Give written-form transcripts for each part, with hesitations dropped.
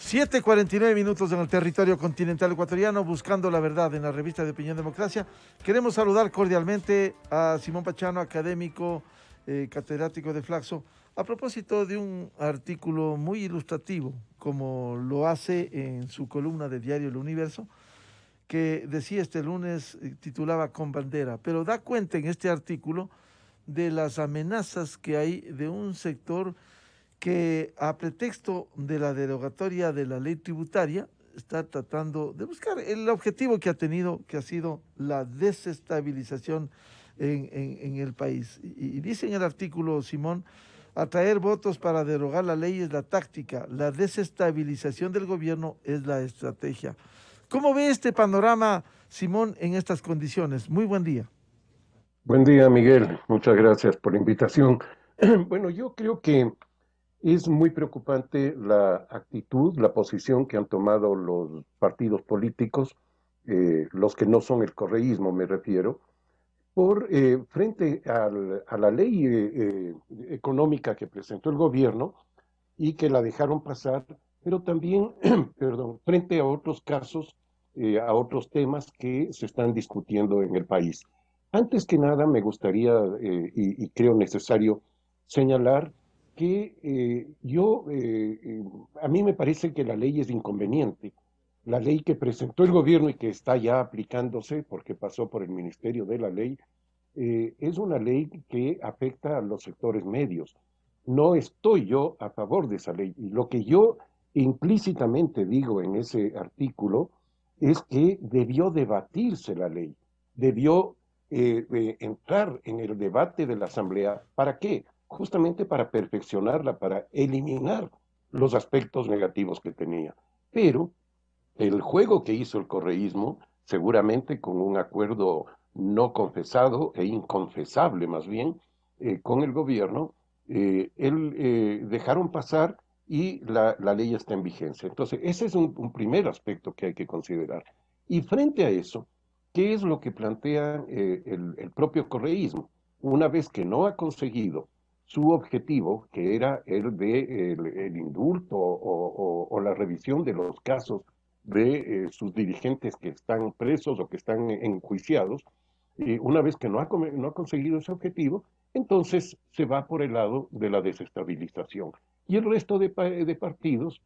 7:49 en el territorio continental ecuatoriano, buscando la verdad en la revista de Opinión Democracia. Queremos saludar cordialmente a Simón Pachano, académico, catedrático de Flaxo, a propósito de un artículo muy ilustrativo, como lo hace en su columna de diario El Universo, que decía este lunes, titulaba Con Bandera, pero da cuenta en este artículo de las amenazas que hay de un sector que a pretexto de la derogatoria de la ley tributaria está tratando de buscar el objetivo que ha tenido, que ha sido la desestabilización en el país. Y dice en el artículo, Simón, atraer votos para derogar la ley es la táctica, la desestabilización del gobierno es la estrategia. ¿Cómo ve este panorama, Simón, en estas condiciones? Muy buen día. Buen día, Miguel. Muchas gracias por la invitación. Bueno, yo creo que es muy preocupante la actitud, la posición que han tomado los partidos políticos, los que no son el correísmo, me refiero, frente a la ley económica que presentó el gobierno y que la dejaron pasar, pero también, perdón, frente a otros casos, a otros temas que se están discutiendo en el país. Antes que nada, me gustaría, y creo necesario, señalar que a mí me parece que la ley es inconveniente. La ley que presentó el gobierno y que está ya aplicándose, porque pasó por el Ministerio de la Ley, es una ley que afecta a los sectores medios. No estoy yo a favor de esa ley. Y lo que yo implícitamente digo en ese artículo es que debió debatirse la ley, debió entrar en el debate de la Asamblea. ¿Para qué? Justamente para perfeccionarla, para eliminar los aspectos negativos que tenía. Pero el juego que hizo el correísmo, seguramente con un acuerdo no confesado e inconfesable más bien, con el gobierno, dejaron pasar y la ley está en vigencia. Entonces, ese es un primer aspecto que hay que considerar. Y frente a eso, ¿qué es lo que plantea el propio correísmo? Una vez que no ha conseguido su objetivo, que era el de el indulto o la revisión de los casos de sus dirigentes que están presos o que están enjuiciados, una vez que no ha conseguido ese objetivo, entonces se va por el lado de la desestabilización. Y el resto de partidos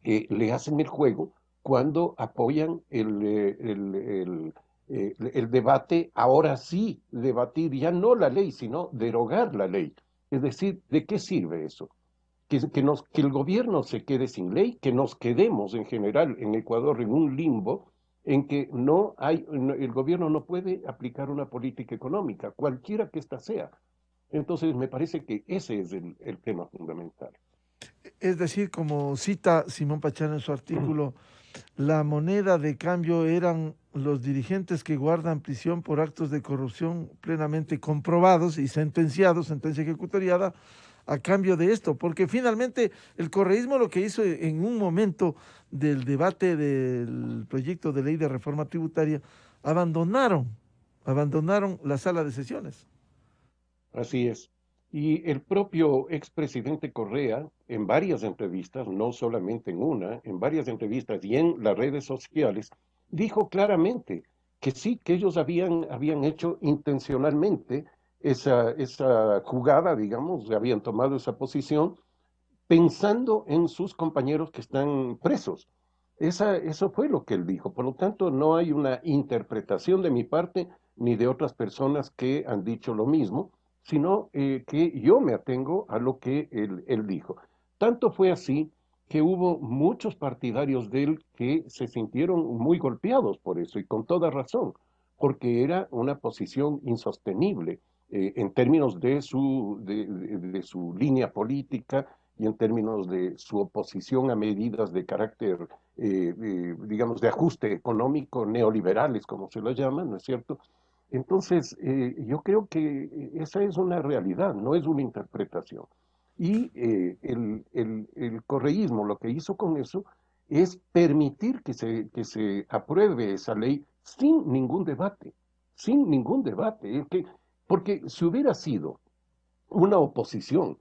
le hacen el juego cuando apoyan el debate, ahora sí, debatir ya no la ley, sino derogar la ley. Es decir, ¿de qué sirve eso? Que el gobierno se quede sin ley, que nos quedemos en general en Ecuador en un limbo en que el gobierno no puede aplicar una política económica, cualquiera que ésta sea. Entonces, me parece que ese es el tema fundamental. Es decir, como cita Simón Pachano en su artículo, la moneda de cambio eran los dirigentes que guardan prisión por actos de corrupción plenamente comprobados y sentenciados, sentencia ejecutoriada, a cambio de esto, porque finalmente el correísmo lo que hizo en un momento del debate del proyecto de ley de reforma tributaria, abandonaron, abandonaron la sala de sesiones. Así es. Y el propio expresidente Correa, en varias entrevistas, no solamente en una, en varias entrevistas y en las redes sociales, dijo claramente que sí, que ellos habían hecho intencionalmente esa jugada, digamos, habían tomado esa posición pensando en sus compañeros que están presos. Eso fue lo que él dijo. Por lo tanto, no hay una interpretación de mi parte ni de otras personas que han dicho lo mismo, sino que yo me atengo a lo que él dijo. Tanto fue así que hubo muchos partidarios de él que se sintieron muy golpeados por eso, y con toda razón, porque era una posición insostenible en términos de su línea política y en términos de su oposición a medidas de carácter, digamos, de ajuste económico, neoliberales, como se lo llama, ¿no es cierto? Entonces, yo creo que esa es una realidad, no es una interpretación. Y el correísmo lo que hizo con eso es permitir que se apruebe esa ley sin ningún debate, sin ningún debate. Porque si hubiera sido una oposición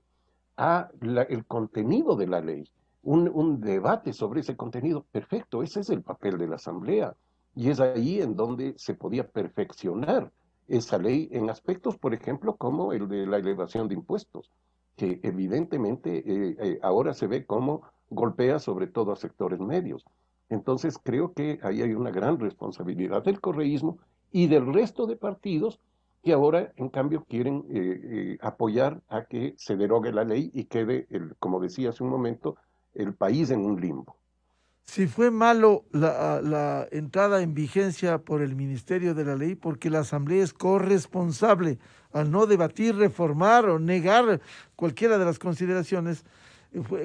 el contenido de la ley, un debate sobre ese contenido. Perfecto, ese es el papel de la Asamblea. Y es ahí en donde se podía perfeccionar esa ley en aspectos, por ejemplo, como el de la elevación de impuestos, que evidentemente ahora se ve como golpea sobre todo a sectores medios. Entonces creo que ahí hay una gran responsabilidad del correísmo y del resto de partidos que ahora, en cambio, quieren apoyar a que se derogue la ley y quede, como decía hace un momento, el país en un limbo. Si fue malo la entrada en vigencia por el Ministerio de la Ley, porque la Asamblea es corresponsable al no debatir, reformar o negar cualquiera de las consideraciones,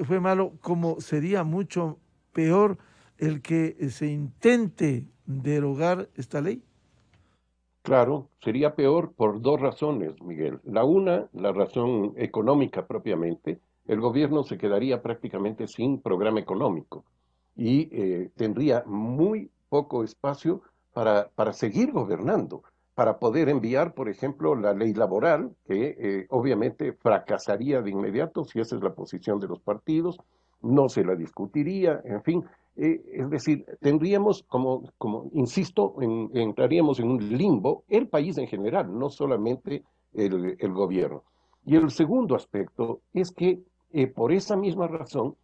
fue malo, como sería mucho peor el que se intente derogar esta ley. Claro, sería peor por dos razones, Miguel. La una, la razón económica propiamente. El gobierno se quedaría prácticamente sin programa económico y tendría muy poco espacio para seguir gobernando, para poder enviar, por ejemplo, la ley laboral, que obviamente fracasaría de inmediato si esa es la posición de los partidos, no se la discutiría, en fin, es decir, tendríamos, insisto, entraríamos en un limbo, el país en general, no solamente el gobierno. Y el segundo aspecto es que por esa misma razón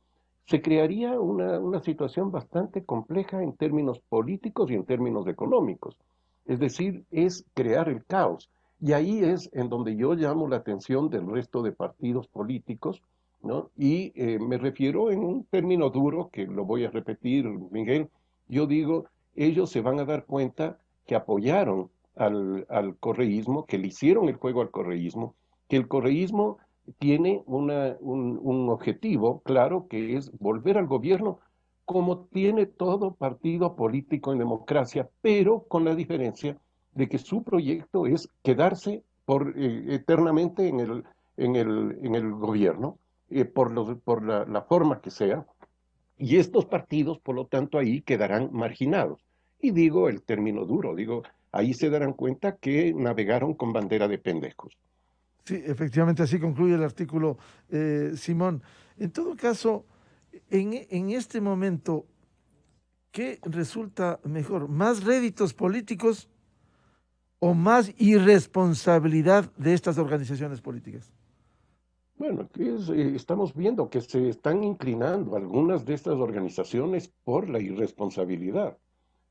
se crearía una situación bastante compleja en términos políticos y en términos económicos. Es decir, es crear el caos. Y ahí es en donde yo llamo la atención del resto de partidos políticos, ¿no? Y me refiero en un término duro, que lo voy a repetir, Miguel, yo digo, ellos se van a dar cuenta que apoyaron al correísmo, que le hicieron el juego al correísmo, que el correísmo tiene un objetivo claro, que es volver al gobierno como tiene todo partido político en democracia, pero con la diferencia de que su proyecto es quedarse eternamente en el gobierno por la forma que sea, y estos partidos, por lo tanto, ahí quedarán marginados. Y digo el término duro, digo, ahí se darán cuenta que navegaron con bandera de pendejos. Sí, efectivamente, así concluye el artículo, Simón. En todo caso, en este momento, ¿qué resulta mejor? ¿Más réditos políticos o más irresponsabilidad de estas organizaciones políticas? Bueno, estamos viendo que se están inclinando algunas de estas organizaciones por la irresponsabilidad.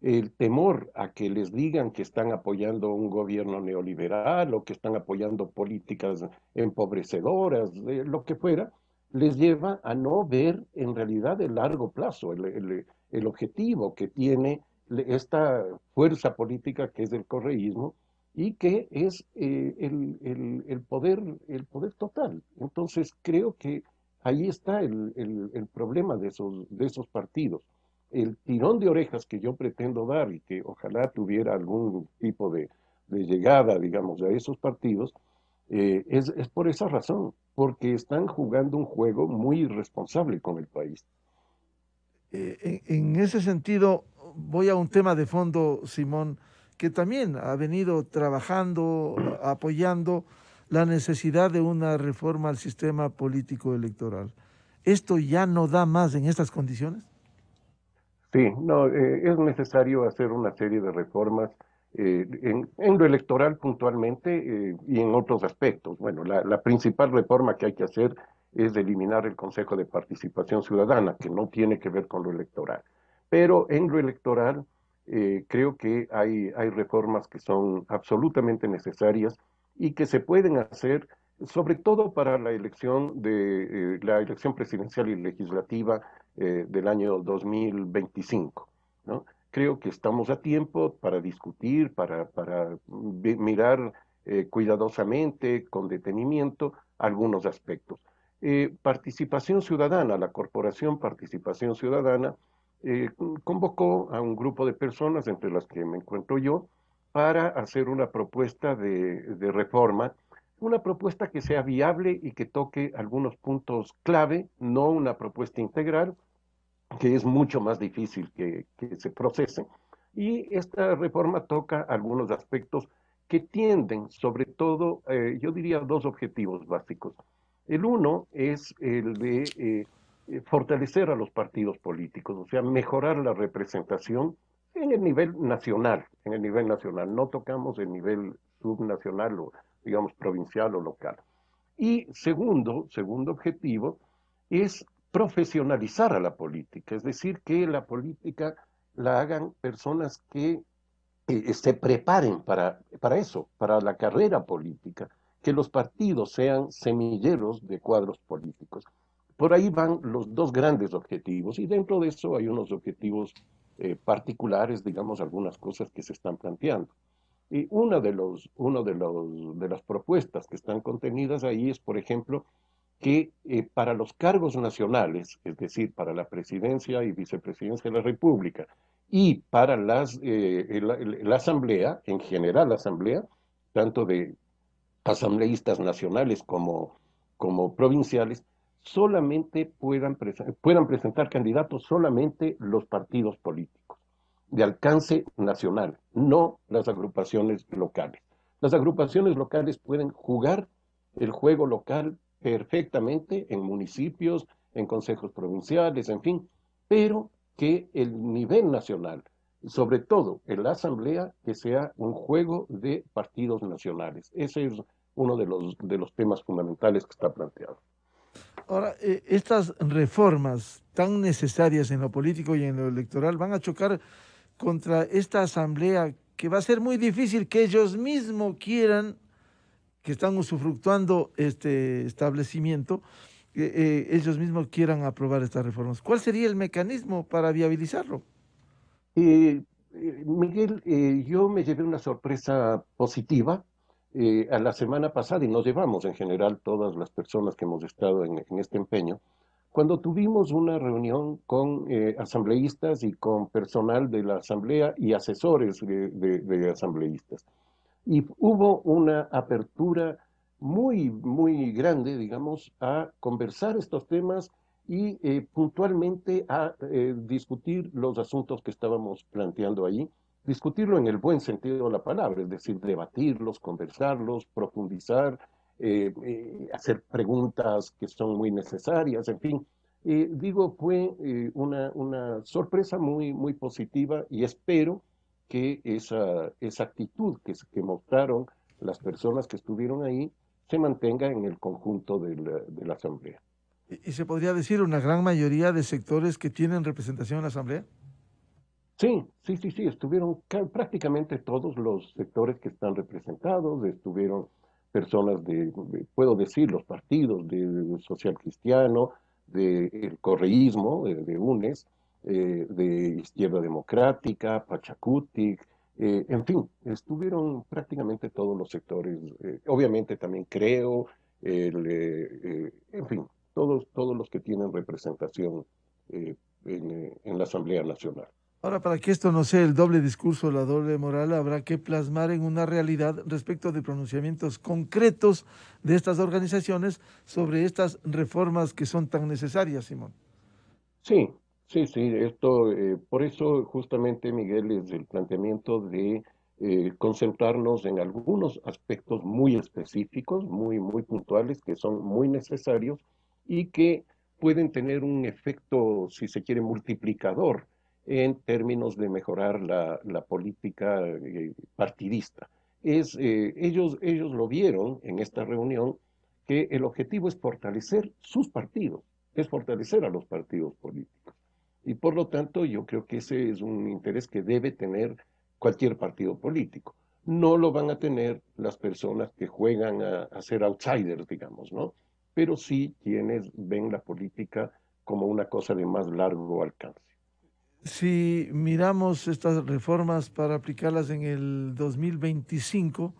El temor a que les digan que están apoyando un gobierno neoliberal o que están apoyando políticas empobrecedoras, lo que fuera, les lleva a no ver en realidad el largo plazo, el objetivo que tiene esta fuerza política que es el correísmo y que es el poder total. Entonces creo que ahí está el problema de esos partidos. El tirón de orejas que yo pretendo dar y que ojalá tuviera algún tipo de llegada, digamos, a esos partidos, es por esa razón, porque están jugando un juego muy irresponsable con el país. En ese sentido, voy a un tema de fondo, Simón, que también ha venido trabajando, apoyando la necesidad de una reforma al sistema político electoral. ¿Esto ya no da más en estas condiciones? Sí, no, es necesario hacer una serie de reformas en lo electoral puntualmente y en otros aspectos. Bueno, la principal reforma que hay que hacer es eliminar el Consejo de Participación Ciudadana, que no tiene que ver con lo electoral. Pero en lo electoral creo que hay reformas que son absolutamente necesarias y que se pueden hacer, sobre todo para la elección presidencial y legislativa del año 2025, ¿no? Creo que estamos a tiempo para discutir, para mirar cuidadosamente, con detenimiento, algunos aspectos. Participación Ciudadana, la Corporación Participación Ciudadana, convocó a un grupo de personas, entre las que me encuentro yo, para hacer una propuesta de reforma, una propuesta que sea viable y que toque algunos puntos clave, no una propuesta integral, que es mucho más difícil que se procese. Y esta reforma toca algunos aspectos que tienden, sobre todo, yo diría dos objetivos básicos. El uno es el de fortalecer a los partidos políticos, o sea, mejorar la representación en el nivel nacional, en el nivel nacional. No tocamos el nivel subnacional o, digamos, provincial o local. Y segundo objetivo, es profesionalizar a la política, es decir, que la política la hagan personas que se preparen para eso, para la carrera política, que los partidos sean semilleros de cuadros políticos. Por ahí van los dos grandes objetivos y dentro de eso hay unos objetivos particulares, digamos, algunas cosas que se están planteando. Y de las propuestas que están contenidas ahí es, por ejemplo, que para los cargos nacionales, es decir, para la presidencia y vicepresidencia de la República, y para la Asamblea, en general la Asamblea, tanto de asambleístas nacionales como provinciales, solamente puedan presentar candidatos solamente los partidos políticos de alcance nacional, no las agrupaciones locales. Las agrupaciones locales pueden jugar el juego local perfectamente en municipios, en consejos provinciales, en fin, pero que el nivel nacional, sobre todo en la asamblea, que sea un juego de partidos nacionales. Ese es uno de los temas fundamentales que está planteado. Ahora, estas reformas tan necesarias en lo político y en lo electoral van a chocar contra esta asamblea que va a ser muy difícil que ellos mismos quieran, que están usufructuando este establecimiento, ellos mismos quieran aprobar estas reformas. ¿Cuál sería el mecanismo para viabilizarlo? Eh, Miguel, yo me llevé una sorpresa positiva a la semana pasada y nos llevamos en general todas las personas que hemos estado en este empeño, cuando tuvimos una reunión con asambleístas y con personal de la asamblea y asesores de asambleístas. Y hubo una apertura muy grande, digamos, a conversar estos temas y puntualmente a discutir los asuntos que estábamos planteando allí, discutirlo en el buen sentido de la palabra, es decir, debatirlos, conversarlos, profundizar, hacer preguntas que son muy necesarias, en fin. Digo, fue una sorpresa muy positiva y espero que esa actitud que mostraron las personas que estuvieron ahí se mantenga en el conjunto de la Asamblea. Y se podría decir una gran mayoría de sectores que tienen representación en la asamblea. Sí, estuvieron prácticamente todos los sectores que están representados, estuvieron personas puedo decir, los partidos de social cristiano, del correísmo, de UNES, de Izquierda Democrática, Pachacutic, en fin, estuvieron prácticamente todos los sectores, obviamente también creo, en fin, todos los que tienen representación en la Asamblea Nacional. Ahora, para que esto no sea el doble discurso, la doble moral, habrá que plasmar en una realidad respecto de pronunciamientos concretos de estas organizaciones sobre estas reformas que son tan necesarias, Simón. Sí, sí, esto, por eso justamente, Miguel, es el planteamiento de concentrarnos en algunos aspectos muy específicos, muy puntuales, que son muy necesarios y que pueden tener un efecto, si se quiere, multiplicador en términos de mejorar la política partidista. Ellos lo vieron en esta reunión que el objetivo es fortalecer sus partidos, es fortalecer a los partidos políticos. Y por lo tanto, yo creo que ese es un interés que debe tener cualquier partido político. No lo van a tener las personas que juegan a ser outsiders, digamos, ¿no? Pero sí quienes ven la política como una cosa de más largo alcance. Si miramos estas reformas para aplicarlas en el 2025,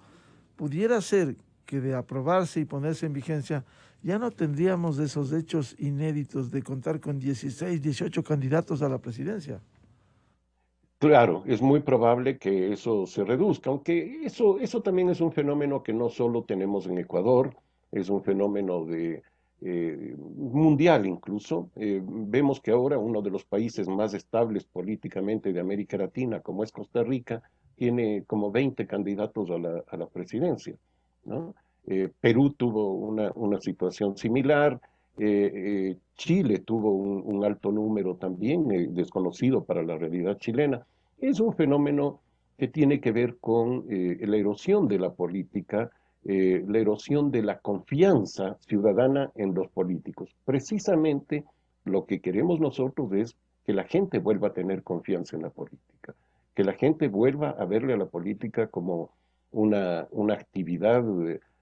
pudiera ser que de aprobarse y ponerse en vigencia, ya no tendríamos esos hechos inéditos de contar con 16, 18 candidatos a la presidencia. Claro, es muy probable que eso se reduzca, aunque eso también es un fenómeno que no solo tenemos en Ecuador, es un fenómeno mundial incluso. Vemos que ahora uno de los países más estables políticamente de América Latina, como es Costa Rica, tiene como 20 candidatos a la presidencia, ¿no? Perú tuvo una situación similar, Chile tuvo un alto número también, desconocido para la realidad chilena. Es un fenómeno que tiene que ver con la erosión de la política, la erosión de la confianza ciudadana en los políticos. Precisamente lo que queremos nosotros es que la gente vuelva a tener confianza en la política, que la gente vuelva a verle a la política como una actividad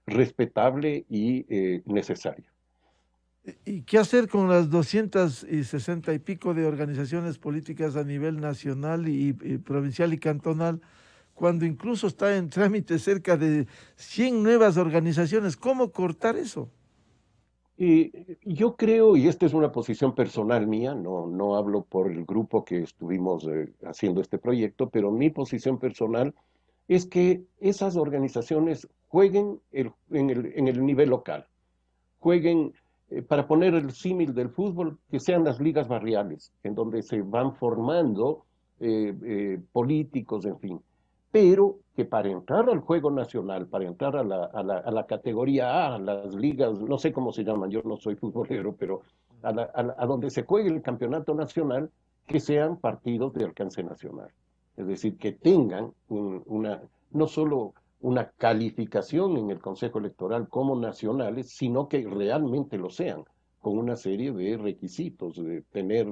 respetable y necesaria. ¿Y qué hacer con las 260 y pico de organizaciones políticas a nivel nacional y provincial y cantonal, cuando incluso está en trámite cerca de 100 nuevas organizaciones? ¿Cómo cortar eso? Yo creo, y esta es una posición personal mía, no hablo por el grupo que estuvimos haciendo este proyecto, pero mi posición personal es que esas organizaciones jueguen en el nivel local, jueguen, para poner el símil del fútbol, que sean las ligas barriales, en donde se van formando políticos, en fin. Pero que para entrar al juego nacional, para entrar a la categoría A, a las ligas, no sé cómo se llaman, yo no soy futbolero, pero a donde se juegue el campeonato nacional, que sean partidos de alcance nacional. Es decir, que tengan no solo una calificación en el Consejo Electoral como nacionales, sino que realmente lo sean, con una serie de requisitos, de tener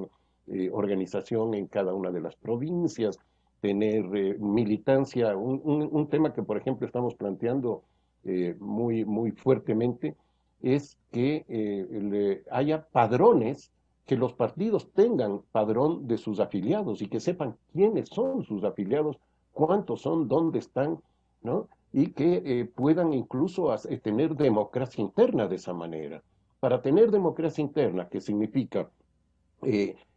organización en cada una de las provincias, tener militancia, un tema que, por ejemplo, estamos planteando muy fuertemente, es que haya padrones, que los partidos tengan padrón de sus afiliados y que sepan quiénes son sus afiliados, cuántos son, dónde están, ¿no? Y que puedan incluso tener democracia interna de esa manera. Para tener democracia interna, que significa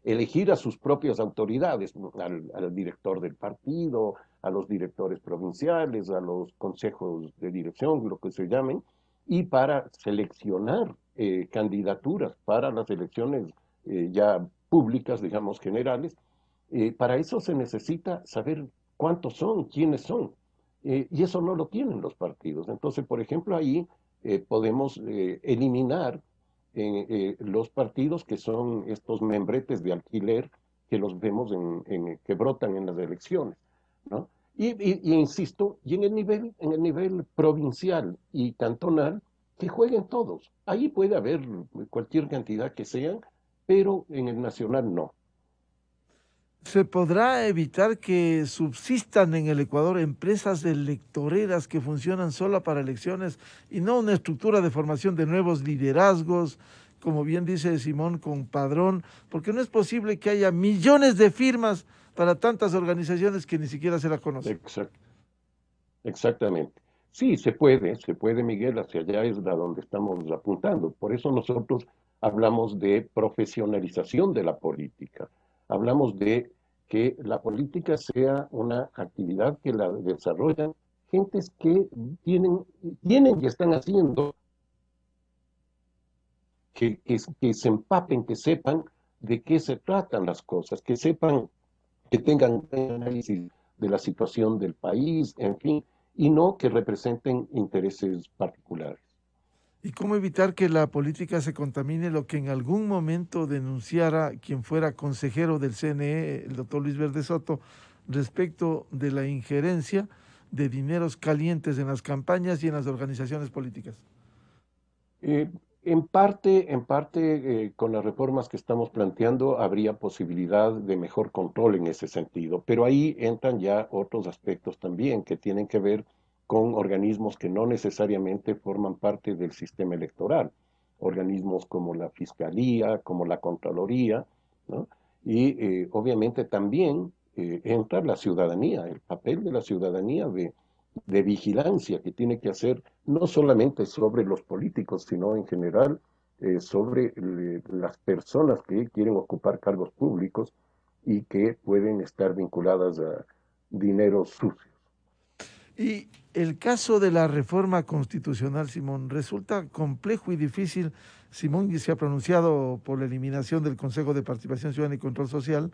elegir a sus propias autoridades, al director del partido, a los directores provinciales, a los consejos de dirección, lo que se llamen, y para seleccionar candidaturas para las elecciones ya públicas, digamos, generales. Para eso se necesita saber cuántos son, quiénes son, y eso no lo tienen los partidos. Entonces, por ejemplo, ahí podemos eliminar los partidos que son estos membretes de alquiler que los vemos que brotan en las elecciones, ¿no? Y insisto, y en el nivel provincial y cantonal, que jueguen todos. Ahí puede haber cualquier cantidad que sean, pero en el nacional no. ¿Se podrá evitar que subsistan en el Ecuador empresas electoreras que funcionan solo para elecciones y no una estructura de formación de nuevos liderazgos, como bien dice Simón, con padrón? Porque no es posible que haya millones de firmas para tantas organizaciones que ni siquiera se la conocen. Exacto. Exactamente. Sí, se puede, Miguel, hacia allá es a donde estamos apuntando. Por eso nosotros hablamos de profesionalización de la política. Hablamos de que la política sea una actividad que la desarrollan gentes que tienen, tienen y están haciendo, que se empapen, que sepan de qué se tratan las cosas, que sepan, que tengan un análisis de la situación del país, en fin, y no que representen intereses particulares. ¿Y cómo evitar que la política se contamine lo que en algún momento denunciara quien fuera consejero del CNE, el doctor Luis Verde Soto, respecto de la injerencia de dineros calientes en las campañas y en las organizaciones políticas? Eh, en parte, con las reformas que estamos planteando, habría posibilidad de mejor control en ese sentido, pero ahí entran ya otros aspectos también que tienen que ver con organismos que no necesariamente forman parte del sistema electoral, organismos como la Fiscalía, como la Contraloría, ¿no? Y obviamente también entra la ciudadanía, el papel de la ciudadanía de vigilancia que tiene que hacer no solamente sobre los políticos, sino en general sobre las personas que quieren ocupar cargos públicos y que pueden estar vinculadas a dinero sucio. Y el caso de la reforma constitucional, Simón, resulta complejo y difícil. Simón se ha pronunciado por la eliminación del Consejo de Participación Ciudadana y Control Social,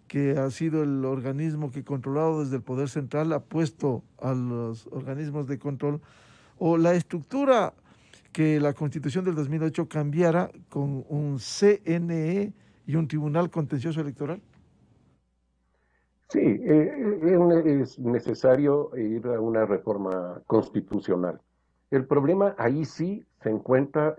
que ha sido el organismo que controlado desde el Poder Central ha puesto a los organismos de control o la estructura que la Constitución del 2008 cambiara con un CNE y un Tribunal Contencioso Electoral? Sí, es necesario ir a una reforma constitucional. El problema ahí sí se encuentra,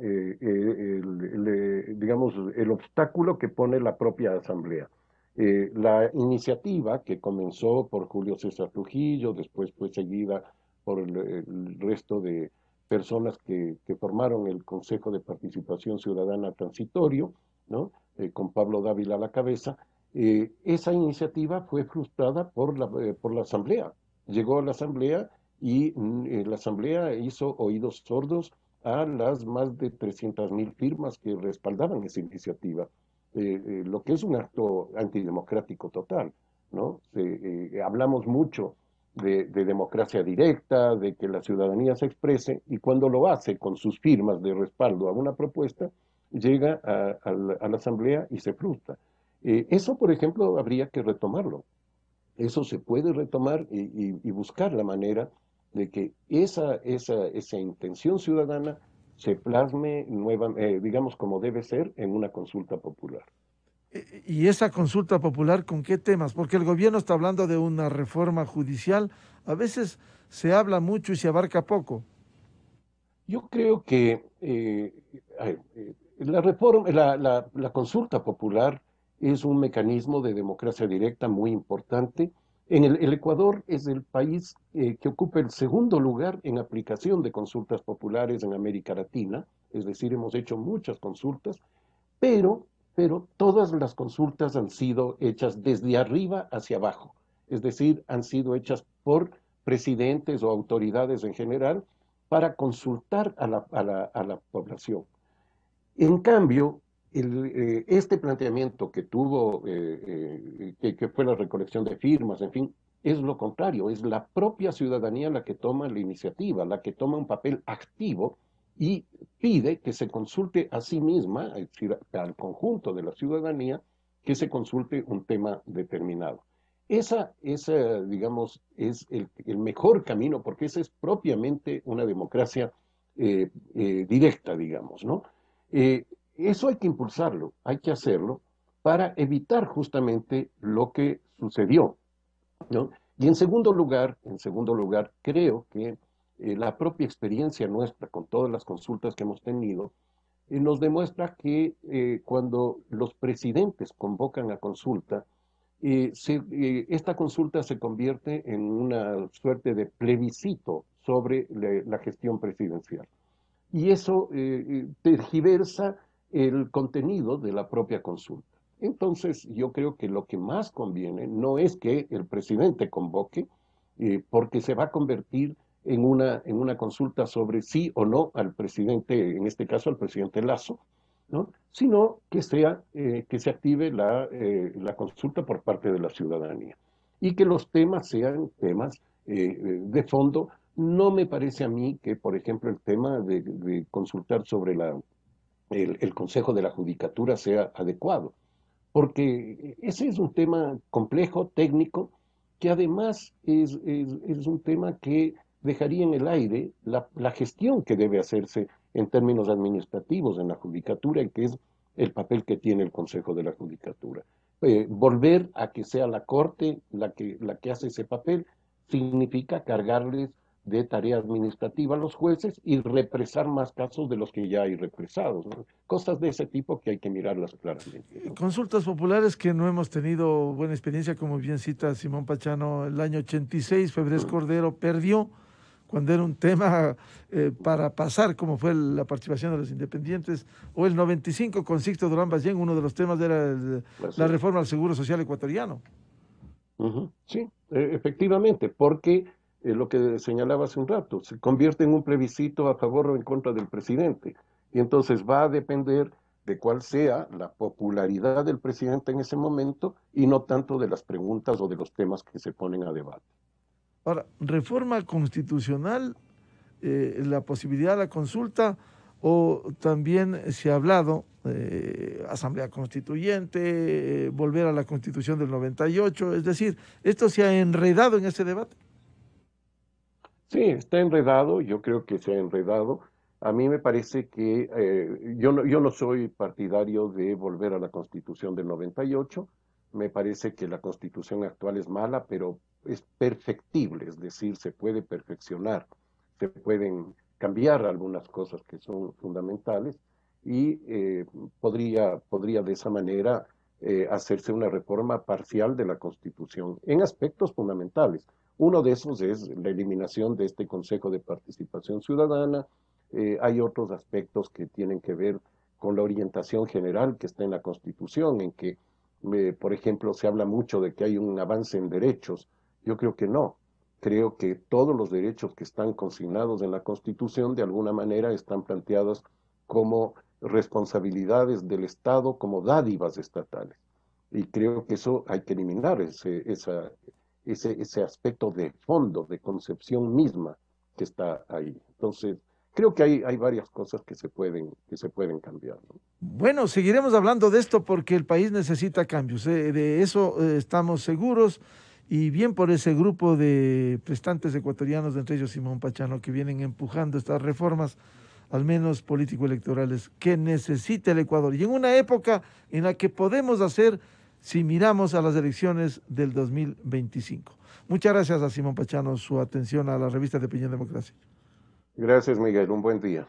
digamos, el obstáculo que pone la propia Asamblea. La iniciativa que comenzó por Julio César Trujillo, después fue seguida por el resto de personas que formaron el Consejo de Participación Ciudadana Transitorio, ¿no? Con Pablo Dávila a la cabeza. Esa iniciativa fue frustrada por la Asamblea. Llegó a la Asamblea y la Asamblea hizo oídos sordos a las más de 300.000 firmas que respaldaban esa iniciativa, lo que es un acto antidemocrático total, ¿no? Hablamos mucho de democracia directa, de que la ciudadanía se exprese, y cuando lo hace con sus firmas de respaldo a una propuesta, llega a la Asamblea y se frustra. Eso, por ejemplo, habría que retomarlo. Eso se puede retomar y buscar la manera de que esa intención ciudadana se plasme digamos, como debe ser en una consulta popular. ¿Y esa consulta popular con qué temas? Porque el gobierno está hablando de una reforma judicial. A veces se habla mucho y se abarca poco. Yo creo que la reforma, la consulta popular es un mecanismo de democracia directa muy importante. El Ecuador es el país que ocupa el segundo lugar en aplicación de consultas populares en América Latina, es decir, hemos hecho muchas consultas, pero, pero todas las consultas han sido hechas desde arriba hacia abajo, es decir, han sido hechas por presidentes o autoridades en general para consultar a la población. En cambio, este planteamiento que tuvo, que fue la recolección de firmas, en fin, es lo contrario, es la propia ciudadanía la que toma la iniciativa, la que toma un papel activo y pide que se consulte a sí misma, es decir, al conjunto de la ciudadanía, que se consulte un tema determinado. Digamos, es el mejor camino, porque esa es propiamente una democracia directa, digamos, ¿no? Eh, Eso hay que impulsarlo, hay que hacerlo para evitar justamente lo que sucedió, ¿no? Y en segundo lugar, creo que la propia experiencia nuestra con todas las consultas que hemos tenido nos demuestra que cuando los presidentes convocan a consulta, esta consulta se convierte en una suerte de plebiscito sobre la gestión presidencial. Y eso tergiversa el contenido de la propia consulta. Entonces, yo creo que lo que más conviene no es que el presidente convoque, porque se va a convertir en una consulta sobre sí o no al presidente, en este caso al presidente Lazo, ¿no? Sino que se active la consulta por parte de la ciudadanía y que los temas sean temas de fondo. No me parece a mí que, por ejemplo, el tema de consultar sobre el Consejo de la Judicatura sea adecuado, porque ese es un tema complejo, técnico, que además es un tema que dejaría en el aire la gestión que debe hacerse en términos administrativos en la Judicatura, y que es el papel que tiene el Consejo de la Judicatura. Volver a que sea la Corte la que hace ese papel significa cargarles de tarea administrativa a los jueces y represar más casos de los que ya hay represados, ¿no? Cosas de ese tipo que hay que mirarlas claramente, ¿no? Consultas populares que no hemos tenido buena experiencia, como bien cita Simón Pachano, el año 86, Febrés Cordero perdió cuando era un tema para pasar, como fue la participación de los independientes, o el 95 con Sixto Durán Ballén, uno de los temas era Así la es. reforma al Seguro Social ecuatoriano. Ujú, sí, efectivamente, porque lo que señalaba hace un rato, se convierte en un plebiscito a favor o en contra del presidente. Y entonces va a depender de cuál sea la popularidad del presidente en ese momento y no tanto de las preguntas o de los temas que se ponen a debate. Ahora, reforma constitucional, la posibilidad de la consulta, o también se ha hablado, asamblea constituyente, volver a la constitución del 98, es decir, esto se ha enredado en ese debate. Sí, está enredado, yo creo que se ha enredado. A mí me parece que yo no soy partidario de volver a la Constitución del 98. Me parece que la Constitución actual es mala, pero es perfectible, es decir, se puede perfeccionar, se pueden cambiar algunas cosas que son fundamentales y podría de esa manera hacerse una reforma parcial de la Constitución en aspectos fundamentales. Uno de esos es la eliminación de este Consejo de Participación Ciudadana. Hay otros aspectos que tienen que ver con la orientación general que está en la Constitución, en que, por ejemplo, se habla mucho de que hay un avance en derechos. Yo creo que no. Creo que todos los derechos que están consignados en la Constitución de alguna manera están planteados como responsabilidades del Estado, como dádivas estatales. Y creo que eso hay que eliminar, ese aspecto de fondo, de concepción misma que está ahí. Entonces, creo que hay varias cosas que se pueden cambiar, ¿no? Bueno, seguiremos hablando de esto porque el país necesita cambios, de eso estamos seguros y bien por ese grupo de prestantes ecuatorianos, entre ellos Simón Pachano, que vienen empujando estas reformas, al menos político-electorales, que necesita el Ecuador. Y en una época en la que podemos hacer si miramos a las elecciones del 2025. Muchas gracias a Simón Pachano su atención a la revista de Opinión Democracia. Gracias, Miguel. Un buen día.